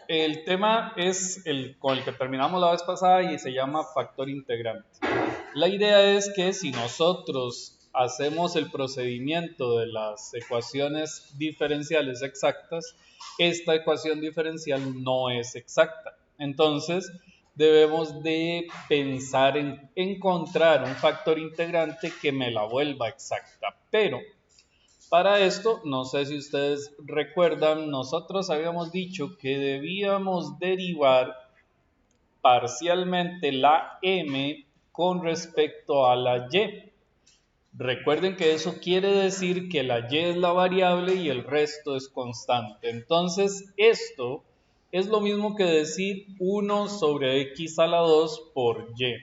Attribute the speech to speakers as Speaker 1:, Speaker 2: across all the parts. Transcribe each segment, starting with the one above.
Speaker 1: El tema es el con el que terminamos la vez pasada y se llama factor integrante. La idea es que si nosotros hacemos el procedimiento de las ecuaciones diferenciales exactas, esta ecuación diferencial no es exacta. Entonces, debemos de pensar en encontrar un factor integrante que me la vuelva exacta. Pero para esto, no sé si ustedes recuerdan, nosotros habíamos dicho que debíamos derivar parcialmente la m con respecto a la y. Recuerden que eso quiere decir que la y es la variable y el resto es constante. Entonces, esto es lo mismo que decir 1 sobre x a la 2 por y.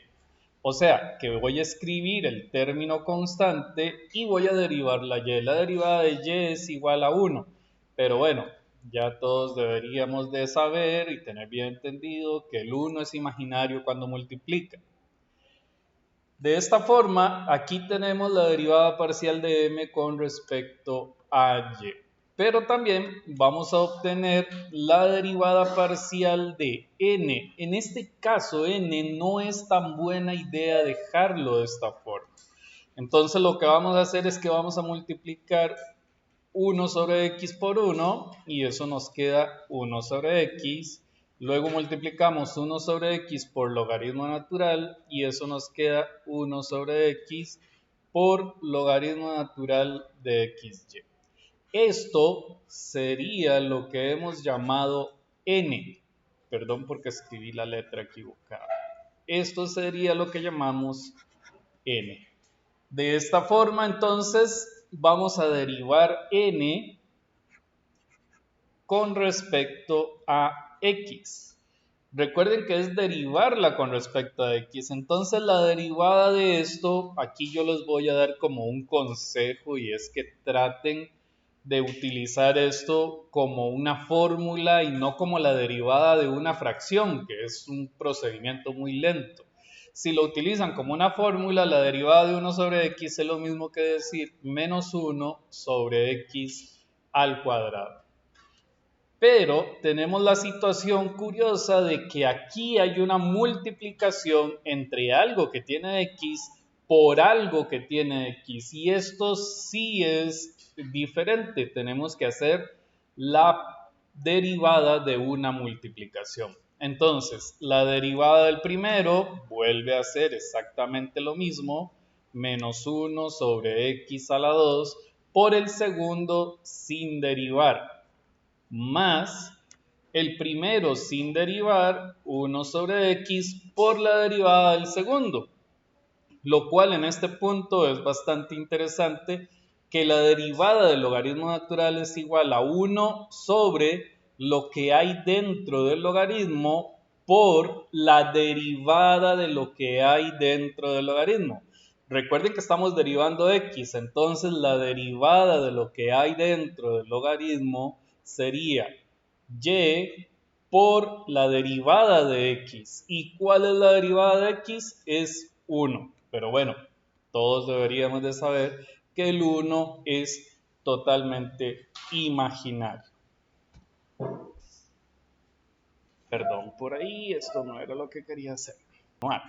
Speaker 1: O sea, que voy a escribir el término constante y voy a derivar la y. La derivada de y es igual a 1. Pero bueno, ya todos deberíamos de saber y tener bien entendido que el 1 es imaginario cuando multiplica. De esta forma, aquí tenemos la derivada parcial de m con respecto a y. Pero también vamos a obtener la derivada parcial de n. En este caso, n no es tan buena idea dejarlo de esta forma. Entonces lo que vamos a hacer es que vamos a multiplicar 1 sobre x por 1 y eso nos queda 1 sobre x. Luego multiplicamos 1 sobre x por logaritmo natural y eso nos queda 1 sobre x por logaritmo natural de xy. Esto sería lo que hemos llamado n. Perdón porque escribí la letra equivocada. Esto sería lo que llamamos n. De esta forma, entonces, vamos a derivar n con respecto a x. Recuerden que es derivarla con respecto a x. Entonces, la derivada de esto, aquí yo les voy a dar como un consejo y es que traten de utilizar esto como una fórmula y no como la derivada de una fracción, que es un procedimiento muy lento. Si lo utilizan como una fórmula, la derivada de 1 sobre x es lo mismo que decir menos 1 sobre x al cuadrado. Pero tenemos la situación curiosa de que aquí hay una multiplicación entre algo que tiene x por algo que tiene x. Y esto sí es diferente. Tenemos que hacer la derivada de una multiplicación. Entonces, la derivada del primero vuelve a ser exactamente lo mismo, menos 1 sobre x a la 2 por el segundo sin derivar, más el primero sin derivar, 1 sobre x por la derivada del segundo. Lo cual en este punto es bastante interesante, que la derivada del logaritmo natural es igual a 1 sobre lo que hay dentro del logaritmo por la derivada de lo que hay dentro del logaritmo. Recuerden que estamos derivando x, entonces la derivada de lo que hay dentro del logaritmo sería y por la derivada de x. ¿Y cuál es la derivada de x? Es 1. Pero bueno, todos deberíamos de saber que el 1 es totalmente imaginario. Perdón por ahí, esto no era lo que quería hacer. Bueno,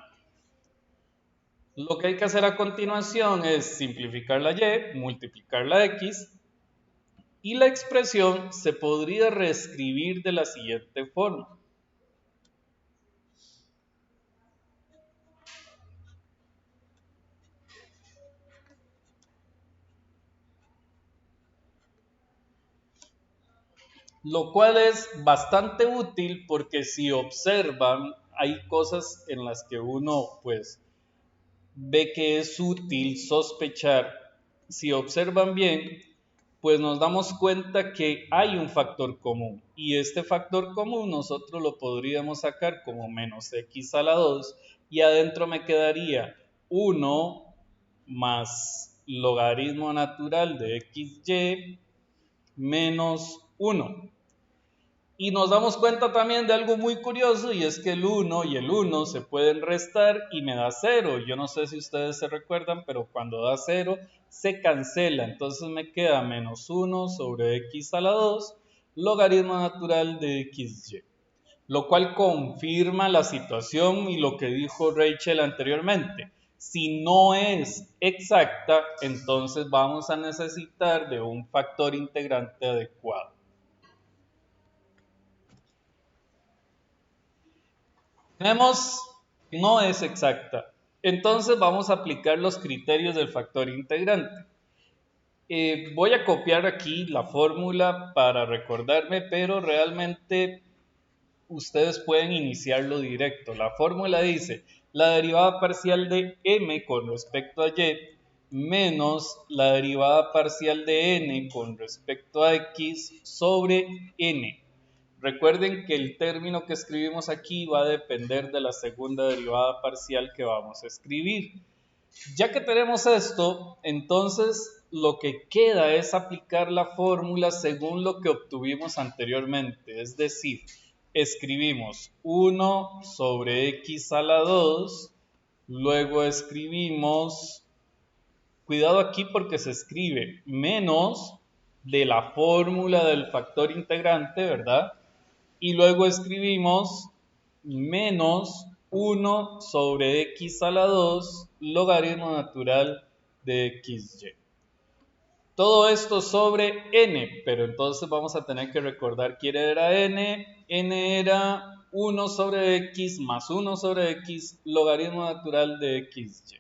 Speaker 1: lo que hay que hacer a continuación es simplificar la y, multiplicar la x, y la expresión se podría reescribir de la siguiente forma. Lo cual es bastante útil porque si observan, hay cosas en las que uno pues ve que es útil sospechar. Si observan bien, pues nos damos cuenta que hay un factor común y este factor común nosotros lo podríamos sacar como menos x a la 2 y adentro me quedaría 1 más logaritmo natural de xy menos 1. Y nos damos cuenta también de algo muy curioso y es que el 1 y el 1 se pueden restar y me da 0. Yo no sé si ustedes se recuerdan, pero cuando da 0 se cancela. Entonces me queda menos 1 sobre x a la 2 logaritmo natural de xy. lo cual confirma la situación y lo que dijo Rachel anteriormente. Si no es exacta, entonces vamos a necesitar de un factor integrante adecuado. Tenemos, no es exacta. Entonces vamos a aplicar los criterios del factor integrante. Voy a copiar aquí la fórmula para recordarme, pero realmente ustedes pueden iniciarlo directo. La fórmula dice la derivada parcial de m con respecto a y menos la derivada parcial de n con respecto a x sobre n. Recuerden que el término que escribimos aquí va a depender de la segunda derivada parcial que vamos a escribir. Ya que tenemos esto, entonces lo que queda es aplicar la fórmula según lo que obtuvimos anteriormente, es decir, escribimos 1 sobre x a la 2, luego escribimos, cuidado aquí porque se escribe menos de la fórmula del factor integrante, ¿verdad? Y luego escribimos menos 1 sobre x a la 2 logaritmo natural de xy. Todo esto sobre n, pero entonces vamos a tener que recordar quién era n. N era 1 sobre x más 1 sobre x logaritmo natural de xy.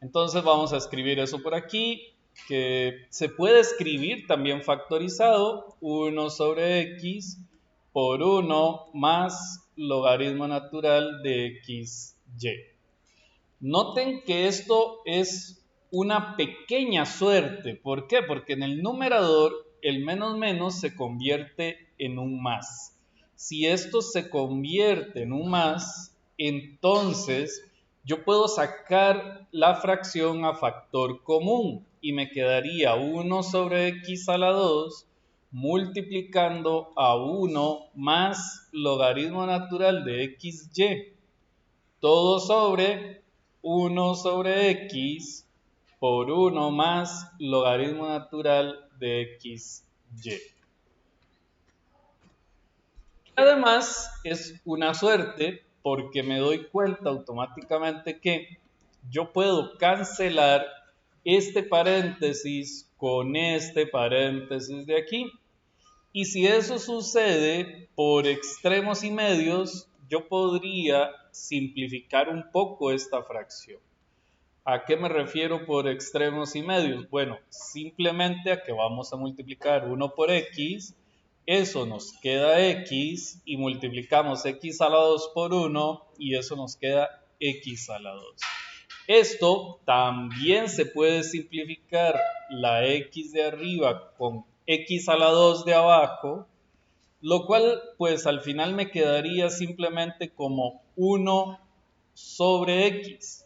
Speaker 1: Entonces vamos a escribir eso por aquí, que se puede escribir también factorizado, 1 sobre x por 1 más logaritmo natural de xy. Noten que esto es una pequeña suerte. ¿Por qué? Porque en el numerador el menos menos se convierte en un más. Si esto se convierte en un más, entonces yo puedo sacar la fracción a factor común y me quedaría 1 sobre x a la 2 multiplicando a 1 más logaritmo natural de xy, todo sobre 1 sobre x por 1 más logaritmo natural de xy. Además, es una suerte porque me doy cuenta automáticamente que yo puedo cancelar este paréntesis con este paréntesis de aquí. Y si eso sucede por extremos y medios, yo podría simplificar un poco esta fracción. ¿A qué me refiero por extremos y medios? Bueno, simplemente a que vamos a multiplicar 1 por x, eso nos queda x y multiplicamos x a la 2 por 1 y eso nos queda x a la 2. Esto también se puede simplificar la x de arriba con x a la 2 de abajo, lo cual pues al final me quedaría simplemente como 1 sobre x.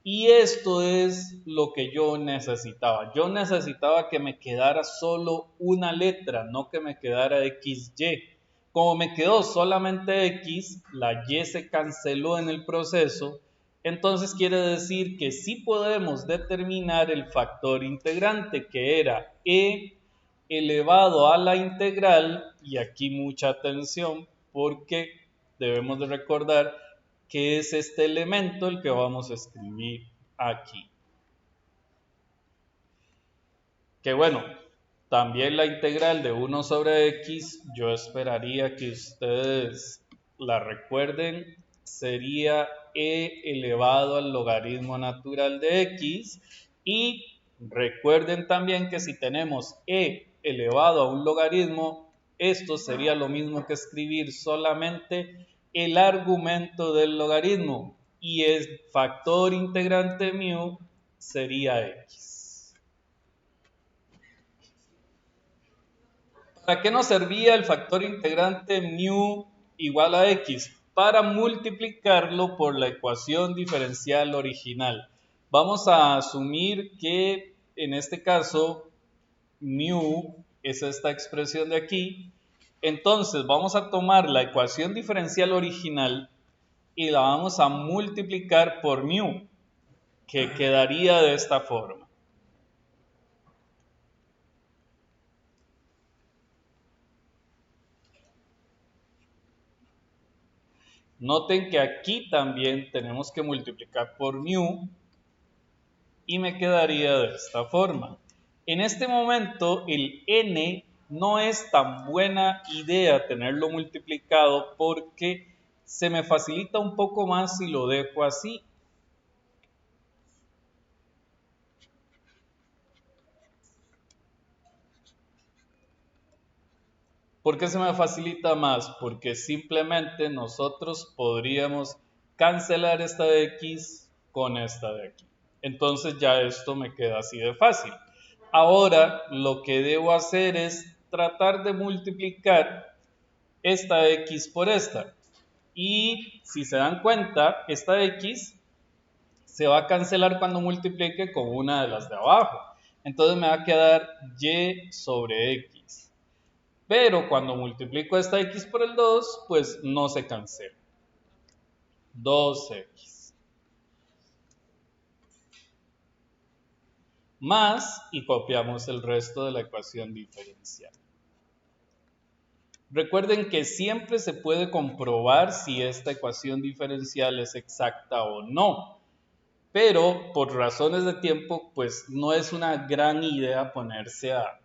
Speaker 1: Y esto es lo que yo necesitaba. Yo necesitaba que me quedara solo una letra, no que me quedara XY. Como me quedó solamente X, la Y se canceló en el proceso. Entonces quiere decir que sí podemos determinar el factor integrante, que era E elevado a la integral. Y aquí mucha atención porque debemos de recordar que es este elemento el que vamos a escribir aquí. Que bueno, también la integral de 1 sobre x, yo esperaría que ustedes la recuerden, sería e elevado al logaritmo natural de x. Y recuerden también que si tenemos e elevado a un logaritmo, esto sería lo mismo que escribir solamente el argumento del logaritmo y el factor integrante mu sería x. ¿Para qué nos servía el factor integrante mu igual a x? Para multiplicarlo por la ecuación diferencial original. Vamos a asumir que en este caso mu es esta expresión de aquí. Entonces vamos a tomar la ecuación diferencial original y la vamos a multiplicar por mu, que quedaría de esta forma. Noten que aquí también tenemos que multiplicar por mu y me quedaría de esta forma. En este momento el n no es tan buena idea tenerlo multiplicado porque se me facilita un poco más si lo dejo así. ¿Por qué se me facilita más? Porque simplemente nosotros podríamos cancelar esta de x con esta de aquí. Entonces ya esto me queda así de fácil. Ahora lo que debo hacer es tratar de multiplicar esta x por esta. Y si se dan cuenta, esta x se va a cancelar cuando multiplique con una de las de abajo. Entonces me va a quedar y sobre x. Pero cuando multiplico esta x por el 2, pues no se cancela. 2x. Más, y copiamos el resto de la ecuación diferencial. Recuerden que siempre se puede comprobar si esta ecuación diferencial es exacta o no. Pero por razones de tiempo, pues no es una gran idea ponerse a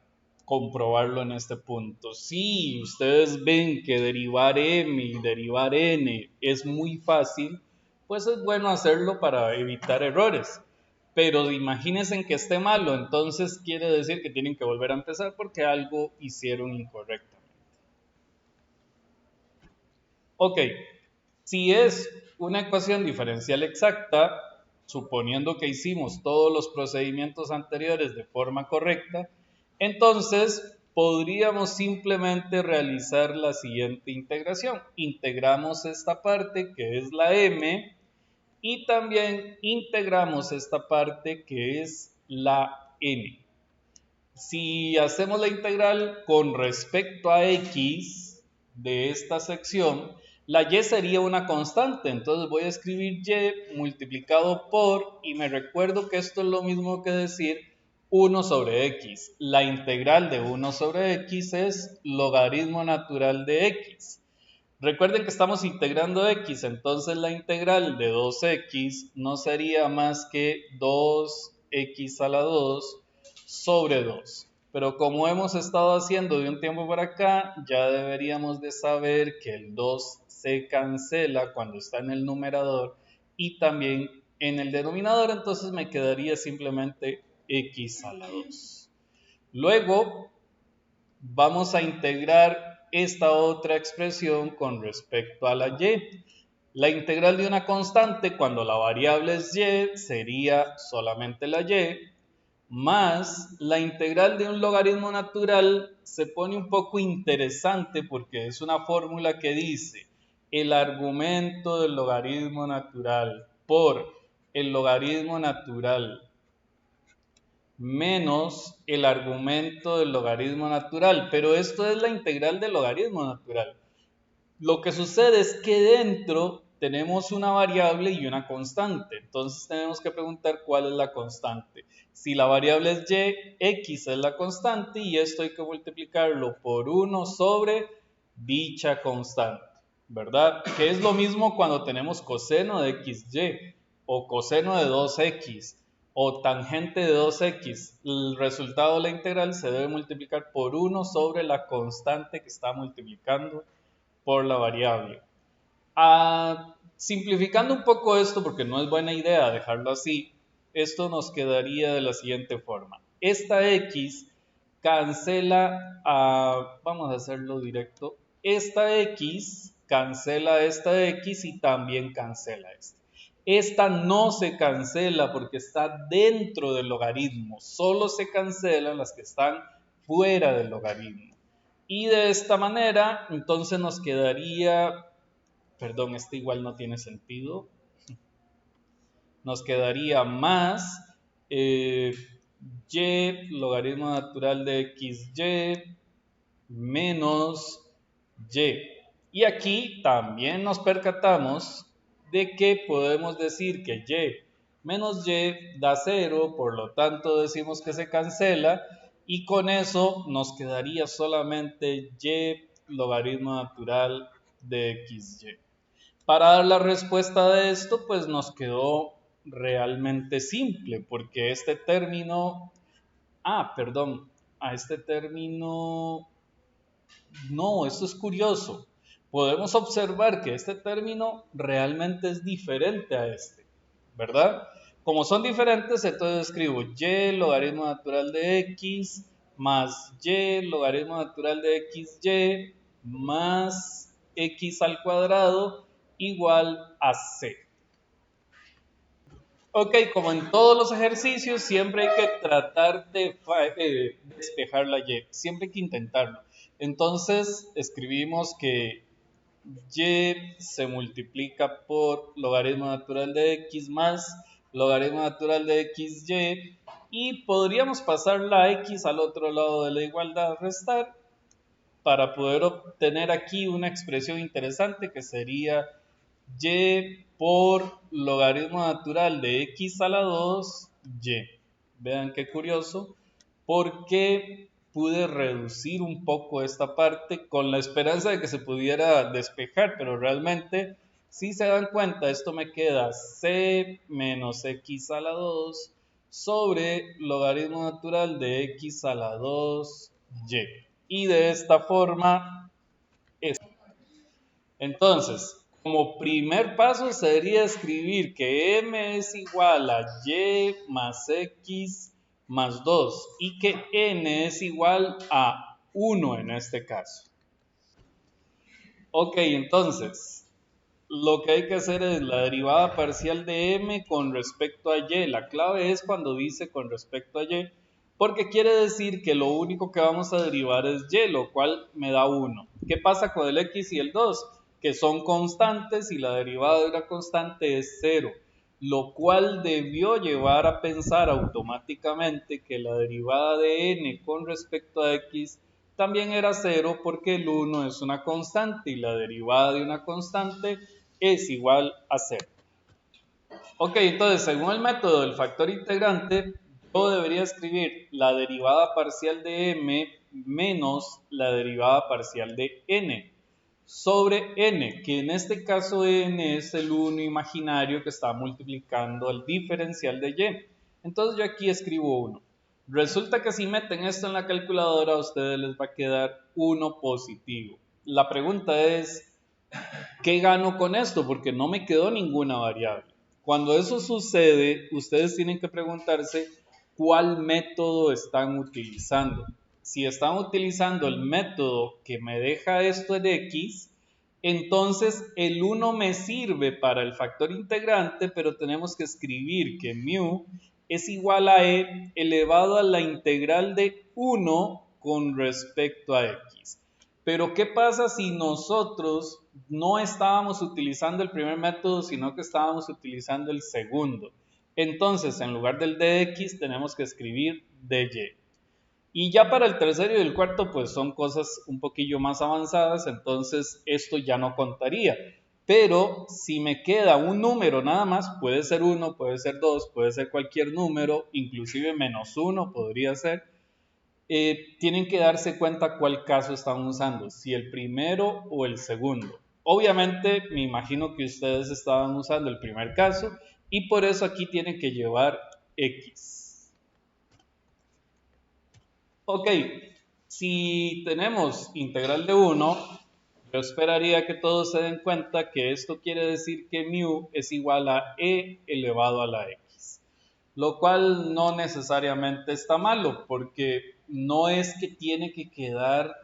Speaker 1: comprobarlo en este punto. Si ustedes ven que derivar m y derivar n es muy fácil, pues es bueno hacerlo para evitar errores. Pero imagínense que esté malo, entonces quiere decir que tienen que volver a empezar porque algo hicieron incorrectamente. Ok, si es una ecuación diferencial exacta, suponiendo que hicimos todos los procedimientos anteriores de forma correcta, entonces podríamos simplemente realizar la siguiente integración. Integramos esta parte que es la m y también integramos esta parte que es la n. Si hacemos la integral con respecto a x de esta sección, la y sería una constante, entonces voy a escribir y multiplicado por, y me recuerdo que esto es lo mismo que decir 1 sobre x. La integral de 1 sobre x es logaritmo natural de x. Recuerden que estamos integrando x, entonces la integral de 2x no sería más que 2x a la 2 sobre 2. Pero como hemos estado haciendo de un tiempo para acá, ya deberíamos de saber que el 2 se cancela cuando está en el numerador y también en el denominador, entonces me quedaría simplemente x a la 2. Luego vamos a integrar esta otra expresión con respecto a la y. La integral de una constante cuando la variable es y sería solamente la y, más la integral de un logaritmo natural se pone un poco interesante porque es una fórmula que dice el argumento del logaritmo natural por el logaritmo natural menos el argumento del logaritmo natural, pero esto es la integral del logaritmo natural. Lo que sucede es que dentro tenemos una variable y una constante, entonces tenemos que preguntar cuál es la constante. Si la variable es y, x es la constante y esto hay que multiplicarlo por 1 sobre dicha constante, ¿verdad? Que es lo mismo cuando tenemos coseno de xy o coseno de 2x o tangente de 2x. El resultado de la integral se debe multiplicar por 1 sobre la constante que está multiplicando por la variable. Simplificando un poco esto, porque no es buena idea dejarlo así, esto nos quedaría de la siguiente forma. Esta x cancela, vamos a hacerlo directo, esta x cancela esta x y también cancela esta. Esta no se cancela porque está dentro del logaritmo, solo se cancelan las que están fuera del logaritmo. Y de esta manera, entonces nos quedaría, perdón, este igual no tiene sentido, nos quedaría más y logaritmo natural de xy menos y. Y aquí también nos percatamos de que podemos decir que y menos y da 0, por lo tanto decimos que se cancela y con eso nos quedaría solamente y logaritmo natural de xy. Para dar la respuesta de esto, pues nos quedó realmente simple, porque este término, perdón, a este término, no, esto es curioso. Podemos observar que este término realmente es diferente a este, ¿verdad? Como son diferentes, entonces escribo y logaritmo natural de x más y logaritmo natural de xy más x al cuadrado igual a c. Ok, como en todos los ejercicios, siempre hay que tratar de despejar la y, siempre hay que intentarlo. Entonces escribimos que y se multiplica por logaritmo natural de x más logaritmo natural de xy y podríamos pasar la x al otro lado de la igualdad, restar, para poder obtener aquí una expresión interesante que sería y por logaritmo natural de x a la 2y. Vean qué curioso, porque pude reducir un poco esta parte con la esperanza de que se pudiera despejar, pero realmente, si se dan cuenta, esto me queda c menos x a la 2 sobre logaritmo natural de x a la 2y. Y de esta forma, entonces, como primer paso sería escribir que m es igual a y más x más 2 y que n es igual a 1 en este caso. Ok, entonces, lo que hay que hacer es la derivada parcial de m con respecto a y. La clave es cuando dice con respecto a y, porque quiere decir que lo único que vamos a derivar es y, lo cual me da 1. ¿Qué pasa con el x y el 2? Que son constantes y la derivada de una constante es 0, lo cual debió llevar a pensar automáticamente que la derivada de n con respecto a x también era 0 porque el 1 es una constante y la derivada de una constante es igual a 0. Ok, entonces según el método del factor integrante, yo debería escribir la derivada parcial de m menos la derivada parcial de n sobre n, que en este caso n es el 1 imaginario que está multiplicando el diferencial de y. Entonces yo aquí escribo 1. Resulta que si meten esto en la calculadora a ustedes les va a quedar 1 positivo. La pregunta es, ¿qué gano con esto? Porque no me quedó ninguna variable. Cuando eso sucede, ustedes tienen que preguntarse cuál método están utilizando. Si están utilizando el método que me deja esto en x, entonces el 1 me sirve para el factor integrante, pero tenemos que escribir que mu es igual a e elevado a la integral de 1 con respecto a x. Pero ¿qué pasa si nosotros no estábamos utilizando el primer método, sino que estábamos utilizando el segundo? Entonces, en lugar del dx, tenemos que escribir dy. Y ya para el tercero y el cuarto, pues son cosas un poquillo más avanzadas, entonces esto ya no contaría. Pero si me queda un número nada más, puede ser 1, puede ser 2, puede ser cualquier número, inclusive menos 1 podría ser, tienen que darse cuenta cuál caso están usando, si el primero o el segundo. Obviamente, me imagino que ustedes estaban usando el primer caso y por eso aquí tienen que llevar X. Ok, si tenemos integral de 1, yo esperaría que todos se den cuenta que esto quiere decir que mu es igual a e elevado a la x, lo cual no necesariamente está malo, porque no es que tiene que quedar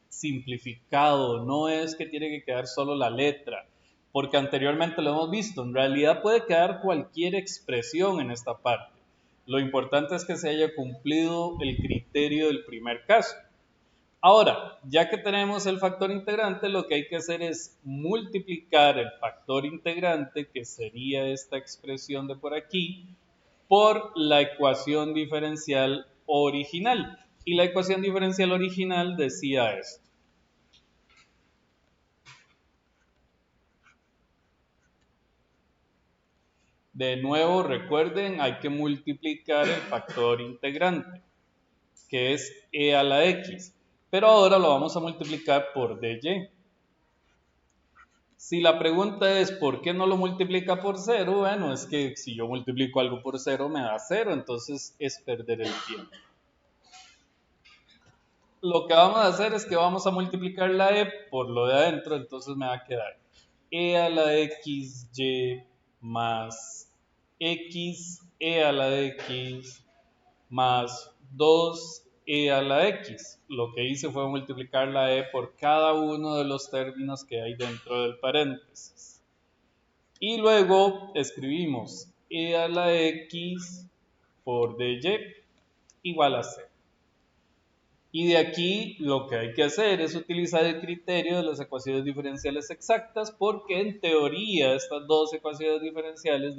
Speaker 1: simplificado, no es que tiene que quedar solo la letra, porque anteriormente lo hemos visto, en realidad puede quedar cualquier expresión en esta parte. Lo importante es que se haya cumplido el criterio del primer caso. Ahora, ya que tenemos el factor integrante, lo que hay que hacer es multiplicar el factor integrante, que sería esta expresión de por aquí, por la ecuación diferencial original. Y la ecuación diferencial original decía esto. De nuevo, recuerden, hay que multiplicar el factor integrante, que es e a la x. Pero ahora lo vamos a multiplicar por dy. Si la pregunta es ¿por qué no lo multiplica por cero? Bueno, es que si yo multiplico algo por cero me da cero, entonces es perder el tiempo. Lo que vamos a hacer es que vamos a multiplicar la e por lo de adentro, entonces me va a quedar e a la xy más x e a la x más 2e a la x. Lo que hice fue multiplicar la e por cada uno de los términos que hay dentro del paréntesis. Y luego escribimos e a la x por dy igual a c. Y de aquí lo que hay que hacer es utilizar el criterio de las ecuaciones diferenciales exactas porque en teoría estas dos ecuaciones diferenciales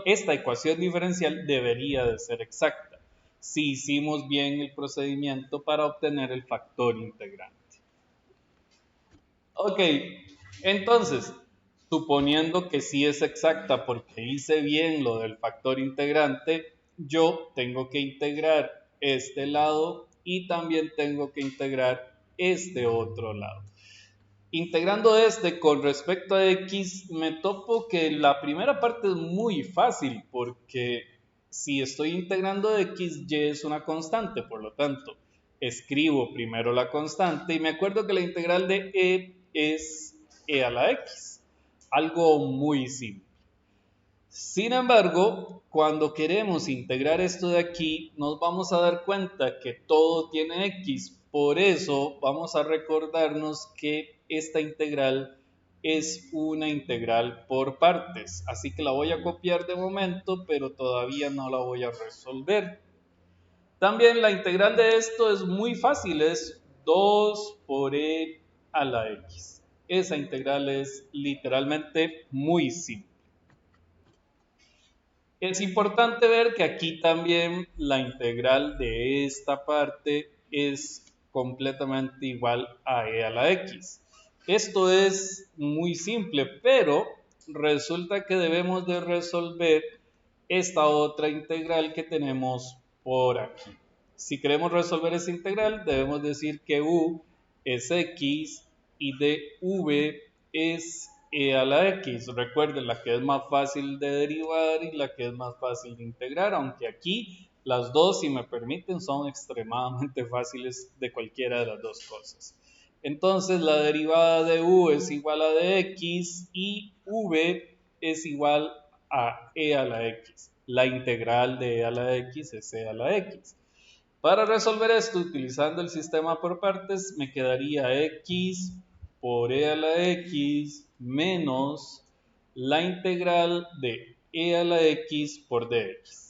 Speaker 1: esta ecuación diferencial debería de ser exacta si hicimos bien el procedimiento para obtener el factor integrante. Ok, entonces, suponiendo que sí es exacta porque hice bien lo del factor integrante, yo tengo que integrar este lado y también tengo que integrar este otro lado. Integrando este con respecto a x, me topo que la primera parte es muy fácil porque si estoy integrando x, y es una constante, por lo tanto, escribo primero la constante y me acuerdo que la integral de e es e a la x, algo muy simple. Sin embargo, cuando queremos integrar esto de aquí, nos vamos a dar cuenta que todo tiene x. Por eso vamos a recordarnos que esta integral es una integral por partes. Así que la voy a copiar de momento, pero todavía no la voy a resolver. También la integral de esto es muy fácil, es 2 por e a la x. Esa integral es literalmente muy simple. Es importante ver que aquí también la integral de esta parte es completamente igual a e a la x. Esto es muy simple, pero resulta que debemos de resolver esta otra integral que tenemos por aquí. Si queremos resolver esa integral, debemos decir que u es x y dv es e a la x. Recuerden, la que es más fácil de derivar y la que es más fácil de integrar, aunque aquí las dos, si me permiten, son extremadamente fáciles de cualquiera de las dos cosas. Entonces, la derivada de u es igual a de x y v es igual a e a la x. La integral de e a la x es e a la x. Para resolver esto, utilizando el sistema por partes, me quedaría x por e a la x menos la integral de e a la x por dx.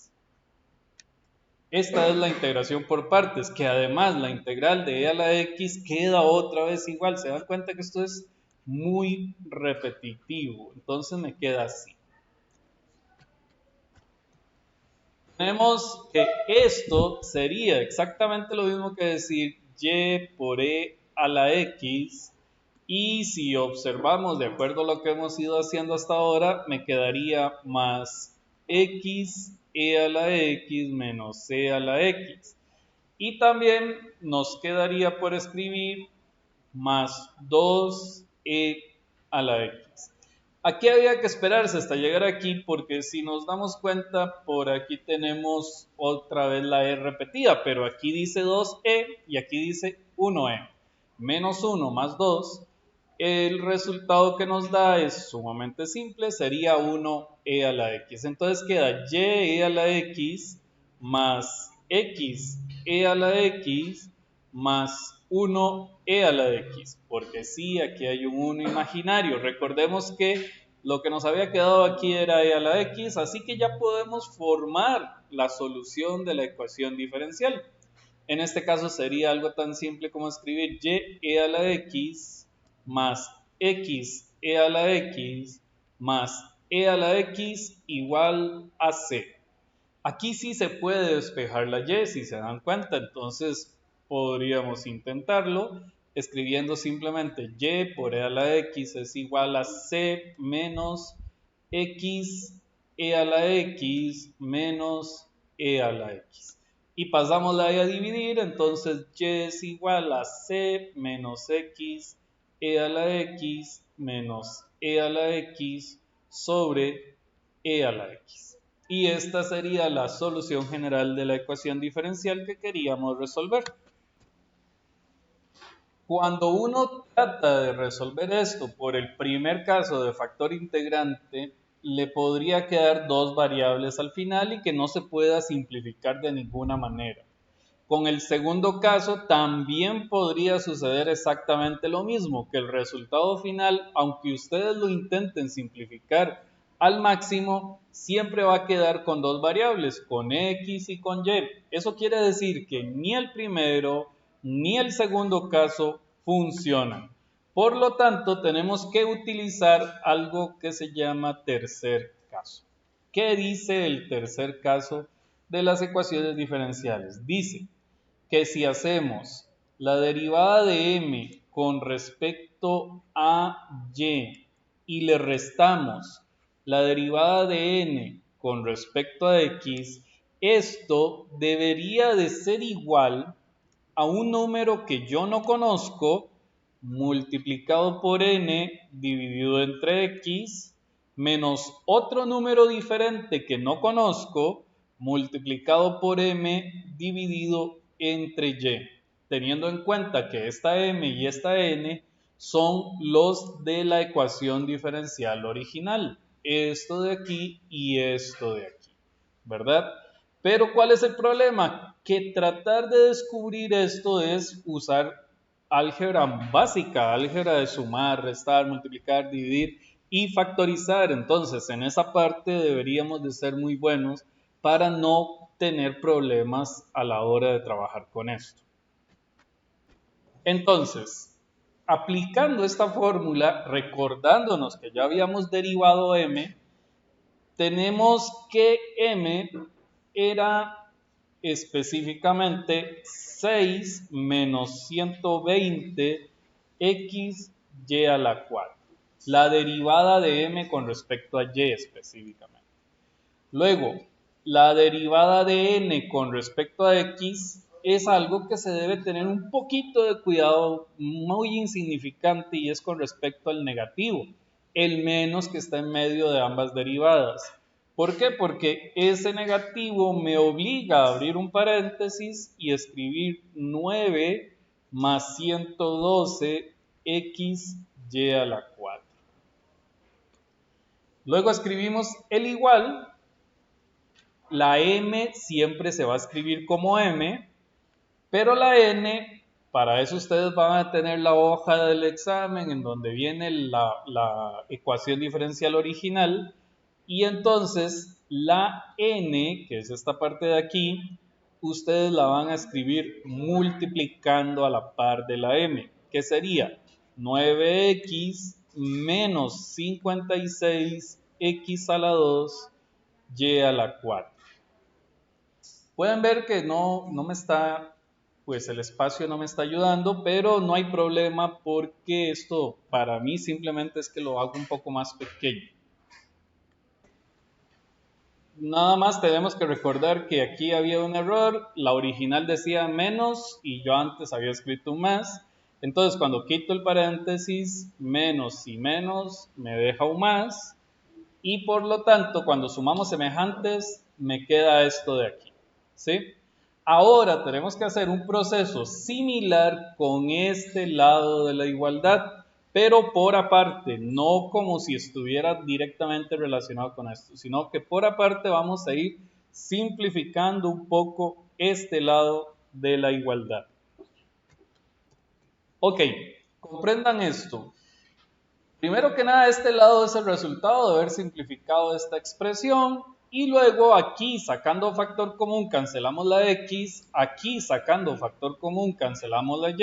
Speaker 1: Esta es la integración por partes, que además la integral de e a la x queda otra vez igual. Se dan cuenta que esto es muy repetitivo, entonces me queda así. Tenemos que esto sería exactamente lo mismo que decir y por e a la x, y si observamos de acuerdo a lo que hemos ido haciendo hasta ahora, me quedaría más x e a la x menos e a la x. Y también nos quedaría por escribir más 2e a la x. Aquí había que esperarse hasta llegar aquí porque si nos damos cuenta, por aquí tenemos otra vez la e repetida, pero aquí dice 2e y aquí dice 1e. Menos 1 más 2, el resultado que nos da es sumamente simple, sería 1e a la x. Entonces queda y e a la x más x e a la x más 1e a la x, porque sí, aquí hay un 1 imaginario. Recordemos que lo que nos había quedado aquí era e a la x, así que ya podemos formar la solución de la ecuación diferencial. En este caso sería algo tan simple como escribir y e a la x más x e a la x más e a la x igual a c. Aquí sí se puede despejar la y, si se dan cuenta, entonces podríamos intentarlo escribiendo simplemente y por e a la x es igual a c menos x e a la x menos e a la x. Y pasamos la y a dividir, entonces y es igual a c menos x e a la x menos e a la x sobre e a la x. Y esta sería la solución general de la ecuación diferencial que queríamos resolver. Cuando uno trata de resolver esto por el primer caso de factor integrante, le podría quedar dos variables al final y que no se pueda simplificar de ninguna manera. Con el segundo caso también podría suceder exactamente lo mismo, que el resultado final, aunque ustedes lo intenten simplificar al máximo, siempre va a quedar con dos variables, con x y con y. Eso quiere decir que ni el primero ni el segundo caso funcionan. Por lo tanto, tenemos que utilizar algo que se llama tercer caso. ¿Qué dice el tercer caso de las ecuaciones diferenciales? Dice que si hacemos la derivada de m con respecto a y le restamos la derivada de n con respecto a x, esto debería de ser igual a un número que yo no conozco multiplicado por n dividido entre x menos otro número diferente que no conozco multiplicado por m dividido entre y, teniendo en cuenta que esta m y esta n son los de la ecuación diferencial original, esto de aquí y esto de aquí, ¿verdad? Pero ¿cuál es el problema? Que tratar de descubrir esto es usar álgebra básica, álgebra de sumar, restar, multiplicar, dividir y factorizar. Entonces, en esa parte deberíamos de ser muy buenos para no tener problemas a la hora de trabajar con esto. Entonces, aplicando esta fórmula, recordándonos que ya habíamos derivado m, tenemos que m era específicamente 6 menos 120 x y a la 4. La derivada de m con respecto a y específicamente. Luego, la derivada de n con respecto a x es algo que se debe tener un poquito de cuidado, muy insignificante, y es con respecto al negativo, el menos que está en medio de ambas derivadas. ¿Por qué? Porque ese negativo me obliga a abrir un paréntesis y escribir 9 más 112 x y a la 4. Luego escribimos el igual. La m siempre se va a escribir como m, pero la n, para eso ustedes van a tener la hoja del examen en donde viene la ecuación diferencial original, y entonces la n, que es esta parte de aquí, ustedes la van a escribir multiplicando a la par de la m, que sería 9x menos 56 x a la 2 y a la 4. Pueden ver que no me está, pues el espacio no me está ayudando, pero no hay problema porque esto para mí simplemente es que lo hago un poco más pequeño. Nada más tenemos que recordar que aquí había un error, la original decía menos y yo antes había escrito un más. Entonces cuando quito el paréntesis, menos y menos me deja un más, y por lo tanto cuando sumamos semejantes me queda esto de aquí, ¿sí? Ahora tenemos que hacer un proceso similar con este lado de la igualdad, pero por aparte, no como si estuviera directamente relacionado con esto, sino que por aparte vamos a ir simplificando un poco este lado de la igualdad. Ok, comprendan esto. Primero que nada, este lado es el resultado de haber simplificado esta expresión, y luego aquí sacando factor común cancelamos la x, aquí sacando factor común cancelamos la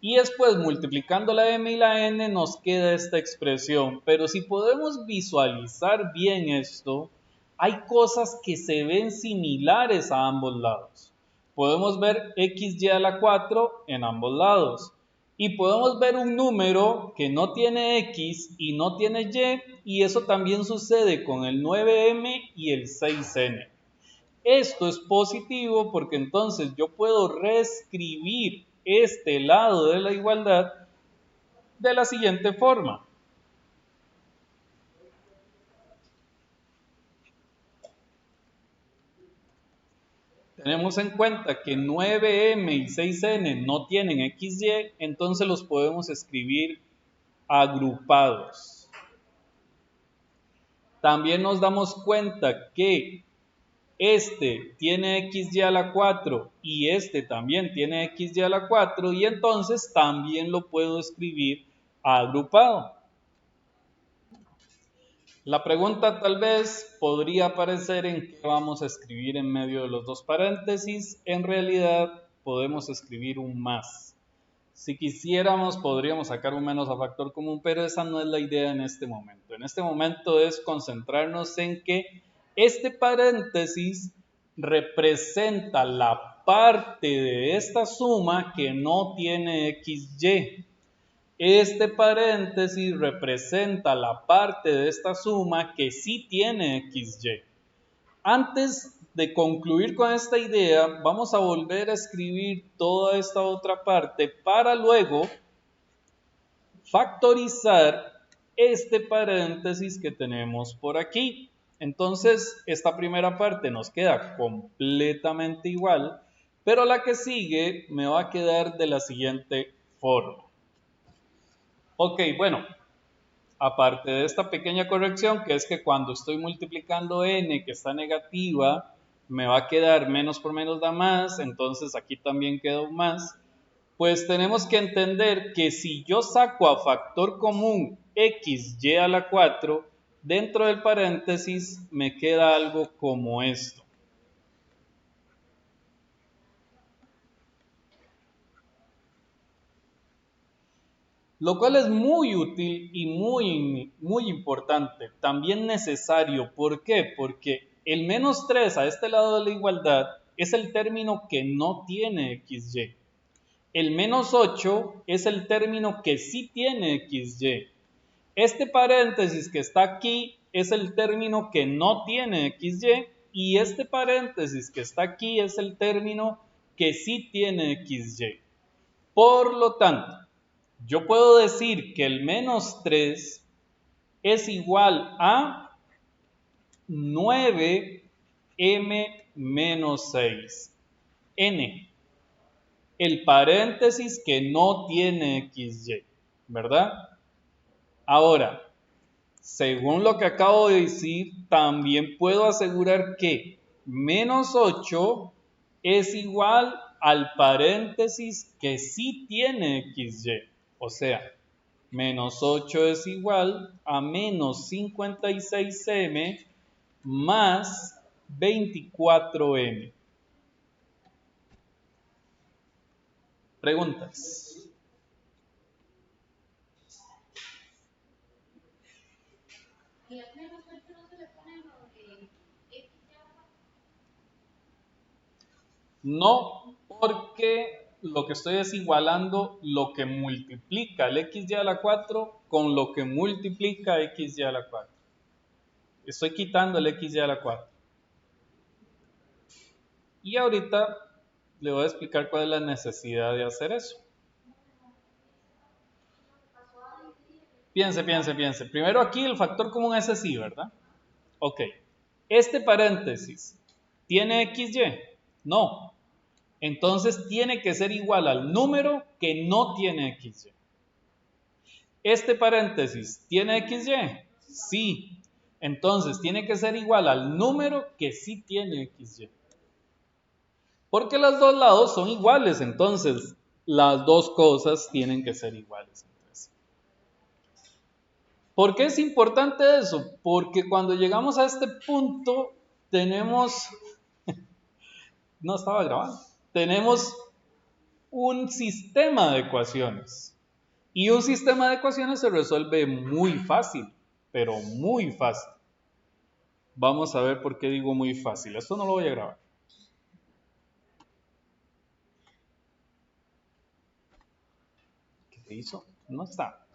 Speaker 1: y después multiplicando la m y la n nos queda esta expresión. Pero si podemos visualizar bien esto, hay cosas que se ven similares a ambos lados. Podemos ver x y a la 4 en ambos lados. Y podemos ver un número que no tiene x y no tiene y eso también sucede con el 9m y el 6n. Esto es positivo porque entonces yo puedo reescribir este lado de la igualdad de la siguiente forma. Tenemos en cuenta que 9m y 6n no tienen XY, entonces los podemos escribir agrupados. También nos damos cuenta que este tiene XY a la 4 y este también tiene XY a la 4 y entonces también lo puedo escribir agrupado. La pregunta tal vez podría aparecer en qué vamos a escribir en medio de los dos paréntesis. En realidad podemos escribir un más. Si quisiéramos podríamos sacar un menos a factor común, pero esa no es la idea en este momento. En este momento es concentrarnos en que este paréntesis representa la parte de esta suma que no tiene XY. Este paréntesis representa la parte de esta suma que sí tiene XY. Antes de concluir con esta idea, vamos a volver a escribir toda esta otra parte para luego factorizar este paréntesis que tenemos por aquí. Entonces, esta primera parte nos queda completamente igual, pero la que sigue me va a quedar de la siguiente forma. Ok, bueno, aparte de esta pequeña corrección, que es que cuando estoy multiplicando n que está negativa, me va a quedar menos por menos da más, entonces aquí también quedó más, pues tenemos que entender que si yo saco a factor común xy a la 4, dentro del paréntesis me queda algo como esto. Lo cual es muy útil y muy importante, también necesario. ¿Por qué? Porque el menos 3 a este lado de la igualdad es el término que no tiene XY. El menos 8 es el término que sí tiene XY. Este paréntesis que está aquí es el término que no tiene XY y este paréntesis que está aquí es el término que sí tiene XY. Por lo tanto, yo puedo decir que el menos 3 es igual a 9m menos 6. N, el paréntesis que no tiene XY, ¿verdad? Ahora, según lo que acabo de decir, también puedo asegurar que menos 8 es igual al paréntesis que sí tiene XY. O sea, menos 8 es igual a menos 56m más 24m. Preguntas. No, porque lo que estoy es igualando lo que multiplica el xy a la 4 con lo que multiplica xy a la 4. Estoy quitando el xy a la 4. Y ahorita le voy a explicar cuál es la necesidad de hacer eso. Piense. Primero aquí el factor común es así, ¿verdad? Ok. Este paréntesis, ¿tiene XY? No. Entonces tiene que ser igual al número que no tiene XY. Este paréntesis, ¿tiene XY? Sí. Entonces tiene que ser igual al número que sí tiene XY. Porque los dos lados son iguales, entonces las dos cosas tienen que ser iguales entre sí. ¿Por qué es importante eso? Porque cuando llegamos a este punto tenemos, no estaba grabando, tenemos un sistema de ecuaciones. Y un sistema de ecuaciones se resuelve muy fácil, pero muy fácil. Vamos a ver por qué digo muy fácil. Esto no lo voy a grabar. ¿Qué se hizo? No está.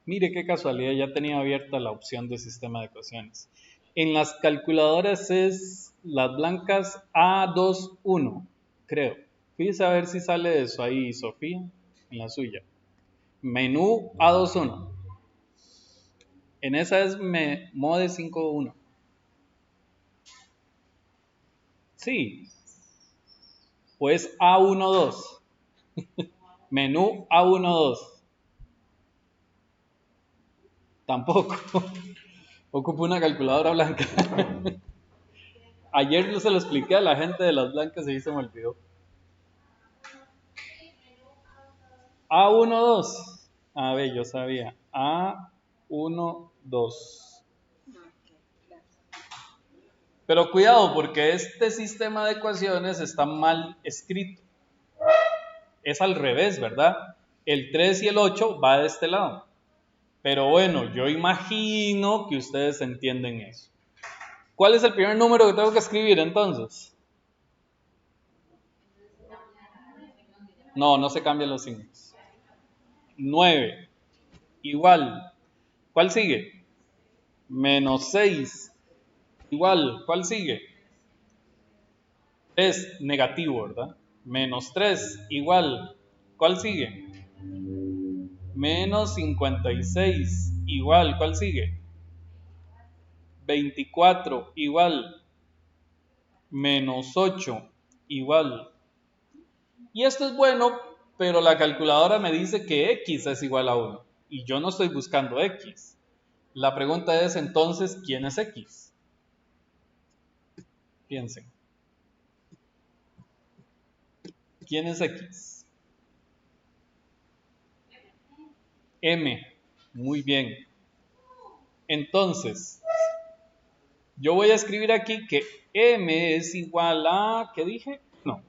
Speaker 1: Mire qué casualidad, ya tenía abierta la opción de sistema de ecuaciones. En las calculadoras es las blancas A21, creo. Fíjese a ver si sale eso ahí, Sofía, en la suya. Menú A21. En esa es Mode 5.1. Sí, pues A12. Menú A12. Tampoco. Ocupo una calculadora blanca. Ayer yo se lo expliqué a la gente de las blancas y se me olvidó. A12. A ver, yo sabía. A12. Pero cuidado, porque este sistema de ecuaciones está mal escrito. Es al revés, ¿verdad? El 3 y el 8 va de este lado. Pero bueno, yo imagino que ustedes entienden eso. ¿Cuál es el primer número que tengo que escribir entonces? No, no se cambian los signos. 9. Igual. ¿Cuál sigue? Menos 6. Igual. ¿Cuál sigue? 3. Negativo, ¿verdad? Menos 3. Igual. ¿Cuál sigue? Menos 56. Igual. ¿Cuál sigue? 24. Igual. Menos 8. Igual. Y esto es bueno, pero la calculadora me dice que x es igual a 1. Y yo no estoy buscando x. La pregunta es entonces, ¿quién es x? Piensen. ¿Quién es x? M. Muy bien. Entonces, yo voy a escribir aquí que m es igual a... ¿Qué dije? No.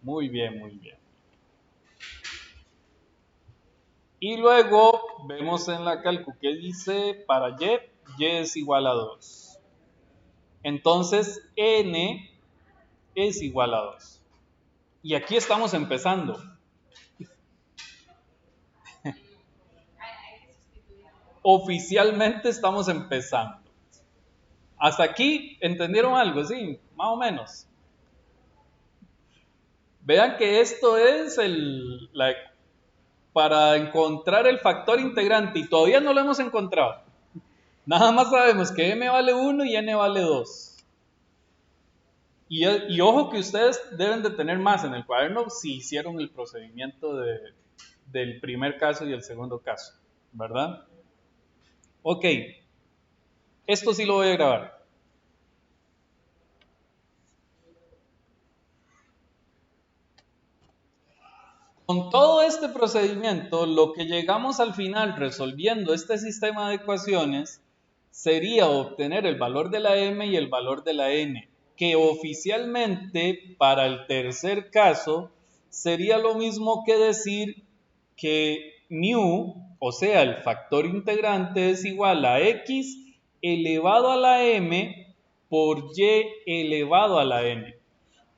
Speaker 1: Muy bien, muy bien. Y luego vemos en la calcu que dice para y es igual a 2. Entonces, n es igual a 2. Y aquí estamos empezando. Oficialmente estamos empezando. Hasta aquí, ¿entendieron algo? Sí, más o menos. Vean que esto es para encontrar el factor integrante y todavía no lo hemos encontrado. Nada más sabemos que m vale 1 y n vale 2. Y ojo que ustedes deben de tener más en el cuaderno si hicieron el procedimiento del primer caso y el segundo caso, ¿verdad? Ok, esto sí lo voy a grabar. Con todo este procedimiento, lo que llegamos al final resolviendo este sistema de ecuaciones sería obtener el valor de la m y el valor de la n, que oficialmente para el tercer caso sería lo mismo que decir que mu, o sea, el factor integrante es igual a x elevado a la m por y elevado a la n.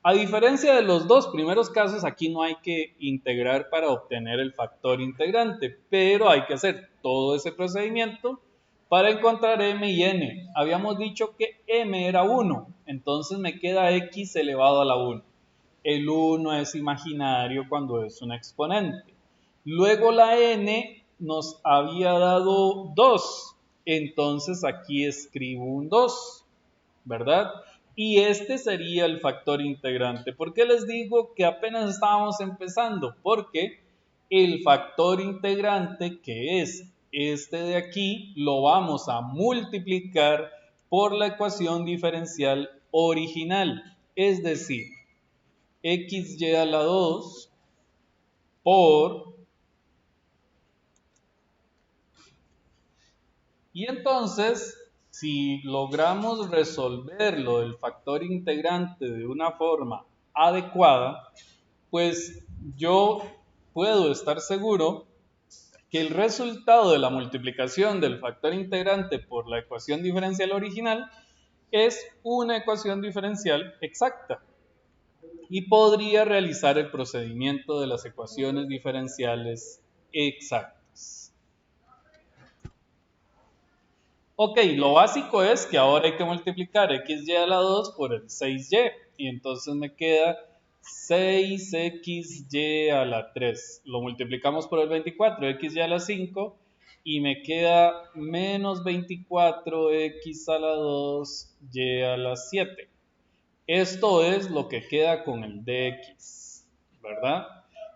Speaker 1: A diferencia de los dos primeros casos, aquí no hay que integrar para obtener el factor integrante, pero hay que hacer todo ese procedimiento para encontrar m y n. Habíamos dicho que m era 1, entonces me queda x elevado a la 1. El 1 es imaginario cuando es un exponente. Luego la n nos había dado 2, entonces aquí escribo un 2, ¿verdad? Y este sería el factor integrante. ¿Por qué les digo que apenas estábamos empezando? Porque el factor integrante, que es este de aquí, lo vamos a multiplicar por la ecuación diferencial original. Es decir, xy a la 2 por... Y entonces, si logramos resolverlo del factor integrante de una forma adecuada, pues yo puedo estar seguro que el resultado de la multiplicación del factor integrante por la ecuación diferencial original es una ecuación diferencial exacta y podría realizar el procedimiento de las ecuaciones diferenciales exactas. Ok, lo básico es que ahora hay que multiplicar xy a la 2 por el 6y. Y entonces me queda 6xy a la 3. Lo multiplicamos por el 24, xy a la 5. Y me queda menos 24x a la 2, y a la 7. Esto es lo que queda con el dx, ¿verdad?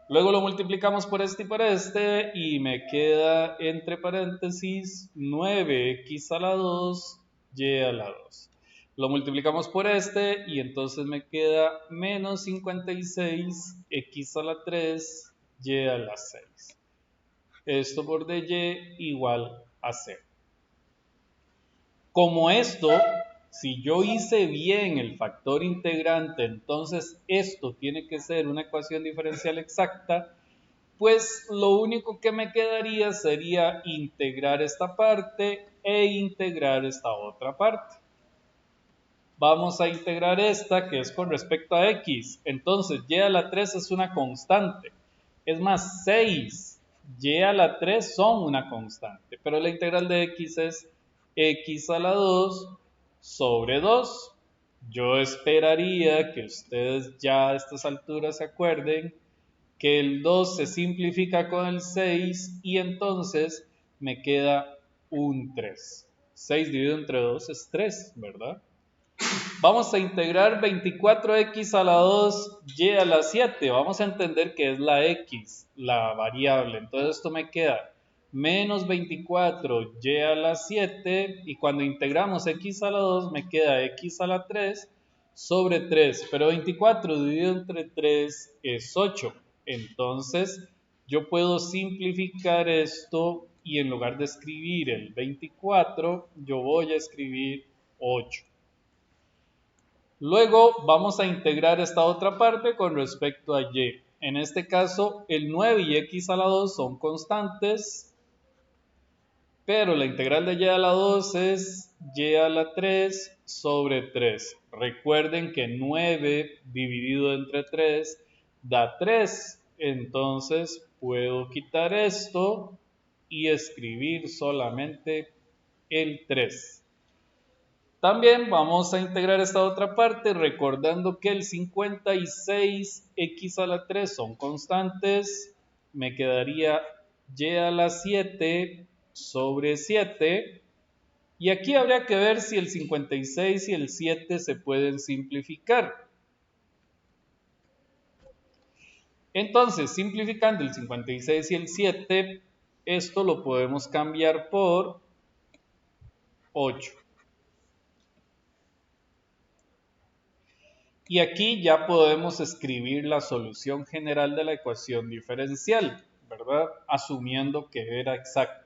Speaker 1: Luego lo multiplicamos por este y por este y me queda entre paréntesis 9x a la 2, y a la 2. Lo multiplicamos por este y entonces me queda menos 56x a la 3, y a la 6. Esto por dy igual a 0. Como esto, si yo hice bien el factor integrante, entonces esto tiene que ser una ecuación diferencial exacta, pues lo único que me quedaría sería integrar esta parte e integrar esta otra parte. Vamos a integrar esta que es con respecto a x. Entonces y a la 3 es una constante. Es más, 6 y a la 3 son una constante. Pero la integral de x es x a la 2 sobre 2. Yo esperaría que ustedes ya a estas alturas se acuerden que el 2 se simplifica con el 6 y entonces me queda un 3. 6 dividido entre 2 es 3, ¿verdad? Vamos a integrar 24x a la 2, y a la 7. Vamos a entender que es la x, la variable. Entonces esto me queda menos 24 y a la 7. Y cuando integramos x a la 2 me queda x a la 3 sobre 3. Pero 24 dividido entre 3 es 8. Entonces yo puedo simplificar esto y en lugar de escribir el 24, yo voy a escribir 8. Luego vamos a integrar esta otra parte con respecto a y. En este caso, el 9 y x a la 2 son constantes, pero la integral de y a la 2 es y a la 3 sobre 3. Recuerden que 9 dividido entre 3 da 3. Entonces puedo quitar esto y escribir solamente el 3. También vamos a integrar esta otra parte recordando que el 56x a la 3 son constantes. Me quedaría y a la 7 sobre 7. Y aquí habría que ver si el 56 y el 7 se pueden simplificar. Entonces, simplificando el 56 y el 7, esto lo podemos cambiar por 8. Y aquí ya podemos escribir la solución general de la ecuación diferencial, ¿verdad? Asumiendo que era exacta.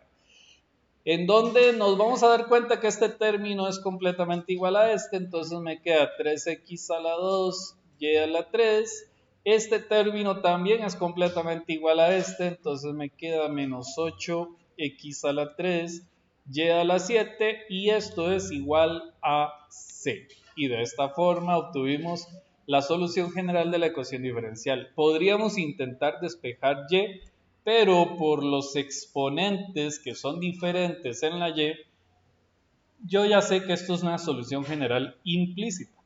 Speaker 1: En donde nos vamos a dar cuenta que este término es completamente igual a este, entonces me queda 3x a la 2, y a la 3. Este término también es completamente igual a este, entonces me queda menos 8x a la 3, y a la 7, y esto es igual a c. Y de esta forma obtuvimos la solución general de la ecuación diferencial. Podríamos intentar despejar y, pero por los exponentes que son diferentes en la y, yo ya sé que esto es una solución general implícita.